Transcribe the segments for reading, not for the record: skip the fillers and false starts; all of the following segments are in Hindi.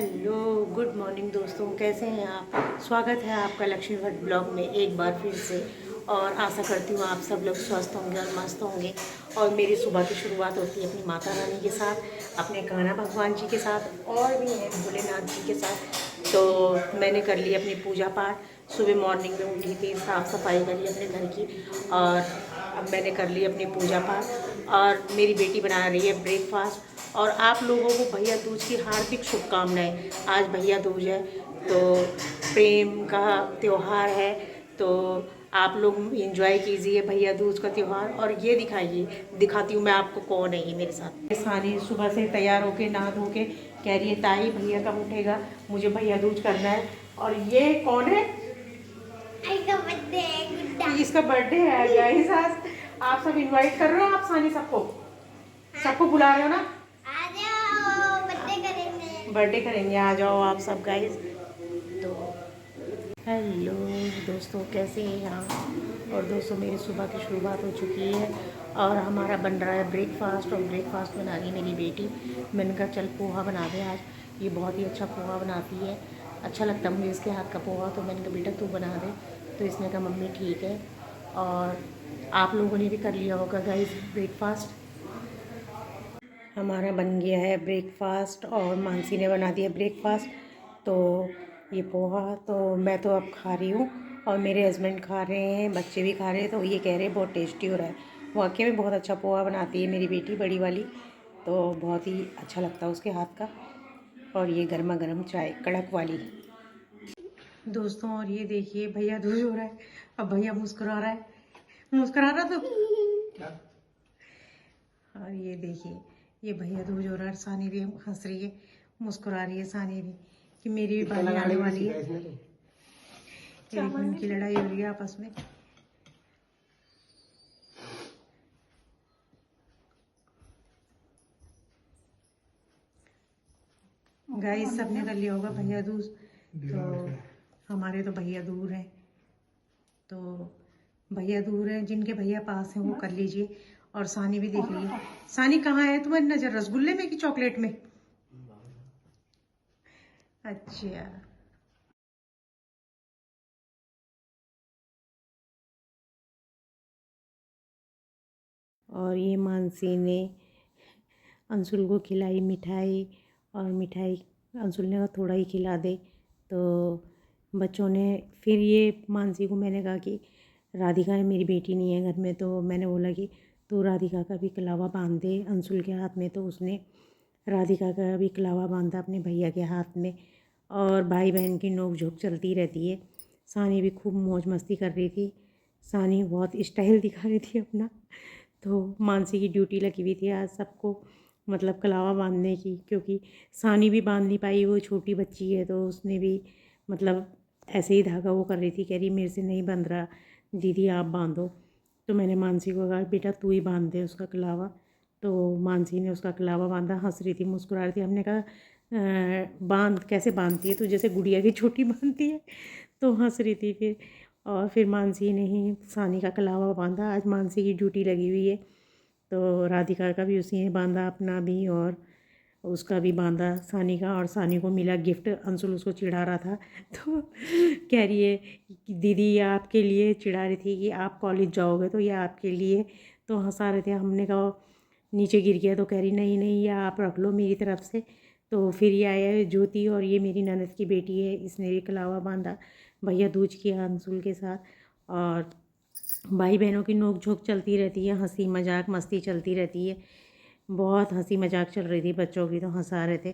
हेलो, गुड मॉर्निंग दोस्तों, कैसे हैं आप। स्वागत है आपका लक्ष्मी भट्ट ब्लॉग में एक बार फिर से। और आशा करती हूँ आप सब लोग स्वस्थ होंगे और मस्त होंगे। और मेरी सुबह की शुरुआत होती है अपनी माता रानी के साथ, अपने कान्हा भगवान जी के साथ और भी हैं भोलेनाथ जी के साथ। तो मैंने कर ली अपनी पूजा पाठ। सुबह मॉर्निंग में उठी थी, साफ़ सफाई करी अपने घर की, और अब मैंने कर ली अपनी पूजा पाठ। और मेरी बेटी बना रही है ब्रेकफास्ट। और आप लोगों को भैया दूज की हार्दिक शुभकामनाएं। आज भैया दूज है, तो प्रेम का त्यौहार है। तो आप लोग एंजॉय कीजिए भैया दूज का त्यौहार। और ये दिखाती हूँ मैं आपको कौन है ये मेरे साथ। सानी सुबह से तैयार होके नहा धो के कह रही है ताई भैया कब उठेगा, मुझे भैया दूज करना है। और ये कौन है? इसका बर्थडे है गाइस आज। आप सब इनवाइट कर रहे हो, आप सानी सबको बुला रहे हो ना। बर्थडे करेंगे, आ जाओ आप सब गाइस। तो हेलो दोस्तों, कैसे हैं आप। और दोस्तों मेरी सुबह की शुरुआत हो चुकी है और हमारा बन रहा है ब्रेकफास्ट। और ब्रेकफास्ट बना रही मेरी बेटी। मैंने कहा चल पोहा बना दे आज। ये बहुत ही अच्छा पोहा बनाती है, अच्छा लगता है मुझे इसके हाथ का पोहा। तो मैंने कहा बेटा तू बना दे, तो इसने कहा मम्मी ठीक है। और आप लोगों ने भी कर लिया होगा गाइस ब्रेकफास्ट। हमारा बन गया है ब्रेकफास्ट और मानसी ने बना दिया ब्रेकफास्ट। तो ये पोहा तो मैं तो अब खा रही हूँ और मेरे हस्बैंड खा रहे हैं, बच्चे भी खा रहे हैं। तो ये कह रहे हैं बहुत टेस्टी हो रहा है। वाकई में बहुत अच्छा पोहा बनाती है मेरी बेटी बड़ी वाली, तो बहुत ही अच्छा लगता है उसके हाथ का। और ये गर्मा गर्म चाय कड़क वाली दोस्तों। और ये देखिए भैया दूज हो रहा है। अब भैया मुस्कुरा रहा है, मुस्कुरा रहा तो। और ये देखिए ये भैया दूज हो रहा है। सानी भी हंस रही है, मुस्कुरा रही है सानी भी कि मेरी भी बारी आने वाली है। उनकी लड़ाई हो रही है आपस में। गाइस सबने कर लिया होगा भैया दूज। तो हमारे तो भैया दूर हैं, तो भैया दूर हैं, जिनके भैया पास हैं वो कर लीजिए। और सानी भी देख लीजिए। सानी कहाँ है तुम्हारी नजर, रसगुल्ले में कि चॉकलेट में? अच्छा। और ये मानसी ने अंशुल को खिलाई मिठाई। और मिठाई अंशुल ने कहा थोड़ा ही खिला दे। तो बच्चों ने फिर ये मानसी को मैंने कहा कि राधिका है मेरी बेटी नहीं है घर में, तो मैंने बोला कि तो राधिका का भी कलावा बांध दे अंशुल के हाथ में। तो उसने राधिका का भी कलावा बांधा अपने भैया के हाथ में। और भाई बहन की नोक झोंक चलती रहती है। सानी भी खूब मौज मस्ती कर रही थी। सानी बहुत स्टाइल दिखा रही थी अपना। तो मानसी की ड्यूटी लगी हुई थी आज सबको मतलब कलावा बांधने की, क्योंकि सानी भी बांध नहीं पाई, वो छोटी बच्ची है। तो उसने भी मतलब ऐसे ही धागा वो कर रही थी, कह रही मेरे से नहीं बंध रहा दीदी आप बांधो। तो मैंने मानसी को कहा बेटा तू ही बांध दे उसका कलावा। तो मानसी ने उसका कलावा बांधा, हंस रही थी मुस्कुरा रही थी। हमने कहा बांध कैसे बांधती है तू, जैसे गुड़िया की छोटी बांधती है। तो हंस रही थी फिर। और फिर मानसी ने ही सानी का कलावा बांधा। आज मानसी की ड्यूटी लगी हुई है, तो राधिका का भी उसी ने बांधा अपना भी, और उसका भी बांधा सानी का। और सानी को मिला गिफ्ट, अंशुल उसको चिढ़ा रहा था। तो कह रही है कि दीदी ये आपके लिए, चिढ़ा रही थी कि आप कॉलेज जाओगे तो ये आपके लिए। तो हंसा रहे थे। हमने कहा नीचे गिर गया, तो कह रही नहीं नहीं ये आप रख लो मेरी तरफ से। तो फिर ये आया है ज्योति, और ये मेरी ननद की बेटी है, इसने भी कलावा बांधा भैया दूज किया अंशुल के साथ। और भाई बहनों की नोक झोंक चलती रहती है, हंसी मजाक मस्ती चलती रहती है। बहुत हंसी मजाक चल रही थी बच्चों की, तो हंसा रहे थे।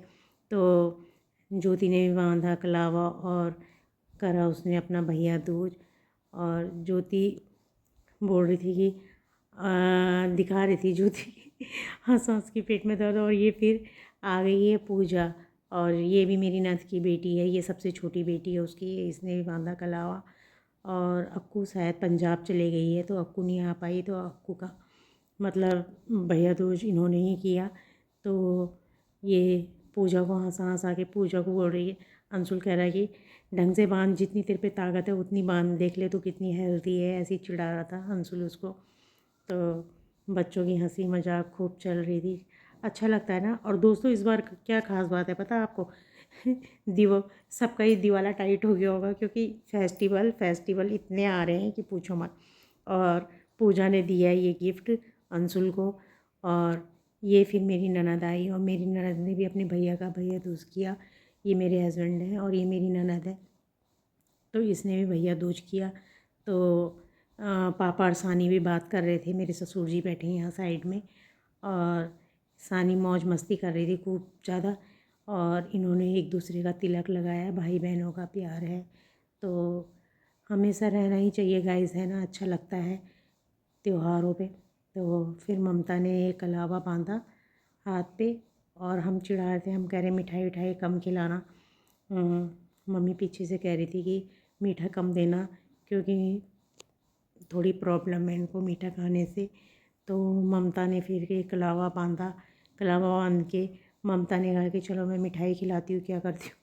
तो ज्योति ने भी बांधा कलावा और करा उसने अपना भैया दूज। और ज्योति बोल रही थी कि दिखा रही थी ज्योति हंस हंस के पेट में दर्द। और ये फिर आ गई है पूजा, और ये भी मेरी नंद की बेटी है, ये सबसे छोटी बेटी है उसकी, इसने भी बांधा कलावा। और अक्कू शायद पंजाब चले गई है, तो अक्कू नहीं आ पाई, तो अक्कू का मतलब भैया दूज इन्होंने ही किया। तो ये पूजा को हंसा हंसा के पूजा को बोल रही है। अंशुल कह रहा है कि ढंग से बांध, जितनी तेरे पे ताकत है उतनी बांध, देख ले तो कितनी हेल्दी है, ऐसे ही चिढ़ा रहा था अंशुल उसको। तो बच्चों की हंसी मजाक खूब चल रही थी, अच्छा लगता है ना। और दोस्तों इस बार क्या ख़ास बात है पता है आपको दीवा सबका ही दिवाला टाइट हो गया होगा, क्योंकि फेस्टिवल इतने आ रहे हैं कि पूछो मत। और पूजा ने दिया ये गिफ्ट अंशुल को, और ये फिर मेरी ननद आई, और मेरी ननद ने भी अपने भैया का भैया दूज किया। ये मेरे हस्बैंड हैं और ये मेरी ननद है, तो इसने भी भैया दूज किया। तो पापा और सानी भी बात कर रहे थे, मेरे ससुर जी बैठे हैं यहाँ साइड में, और सानी मौज मस्ती कर रही थी खूब ज़्यादा। और इन्होंने एक दूसरे का तिलक लगाया, भाई बहनों का प्यार है, तो हमेशा रहना ही चाहिए गाइस, है ना, अच्छा लगता है त्योहारों पे। तो फिर ममता ने एक कलावा बांधा हाथ पे, और हम चिढ़ा रहे थे, हम कह रहे मिठाई विठाई कम खिलाना। मम्मी पीछे से कह रही थी कि मीठा कम देना, क्योंकि थोड़ी प्रॉब्लम है इनको मीठा खाने से। तो ममता ने फिर एक कलावा बांधा, कलावा बांध के ममता ने कहा कि चलो मैं मिठाई खिलाती हूँ, क्या करती हूँ।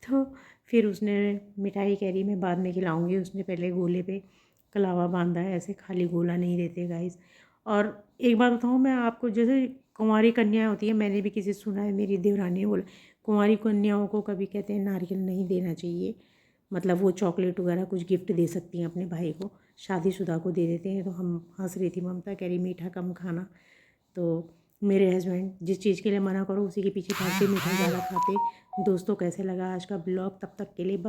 तो फिर उसने मिठाई कह रही मैं बाद में खिलाऊंगी, उसने पहले गोले पे कलावा बांधा है, ऐसे खाली गोला नहीं देते गाइस। और एक बात बताऊँ मैं आपको, जैसे कुंवारी कन्याएं होती है, मैंने भी किसी से सुना है, मेरी देवरानी ने बोला कुंवारी कन्याओं को कभी कहते हैं नारियल नहीं देना चाहिए, मतलब वो चॉकलेट वगैरह कुछ गिफ्ट दे सकती हैं अपने भाई को, शादीशुदा को दे देते हैं। तो हम हंस रही थी, ममता कह रही मीठा कम खाना। तो मेरे हस्बैंड जिस चीज़ के लिए मना करो उसी के पीछे भागते, मीठा ज़्यादा खाते। दोस्तों कैसे लगा आज का ब्लॉग, तब तक के लिए बाय।